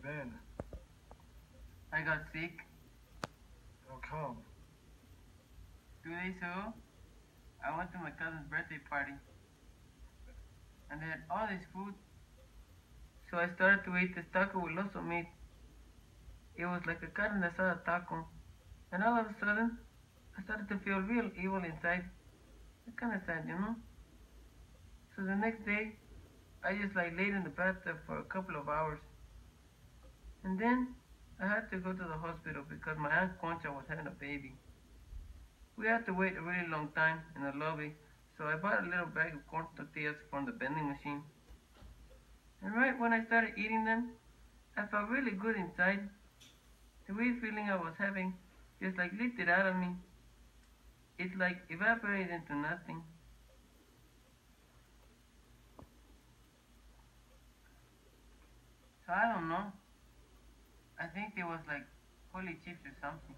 been? I got sick How come? 2 days ago. I went to my cousin's birthday party and they had all this food. So I started to eat this taco with lots of meat. It was like a carne asada taco. And all of a sudden, I started to feel real evil inside. It's kind of sad, you know? So the next day, I just like laid in the bathtub for a couple of hours. And then I had to go to the hospital because my Aunt Concha was having a baby. We had to wait a really long time in the lobby, so I bought a little bag of corn tortillas from the vending machine. And right when I started eating them, I felt really good inside. The weird feeling I was having just like lifted out of me. It like evaporated into nothing. So I don't know. I think it was like holy chips or something.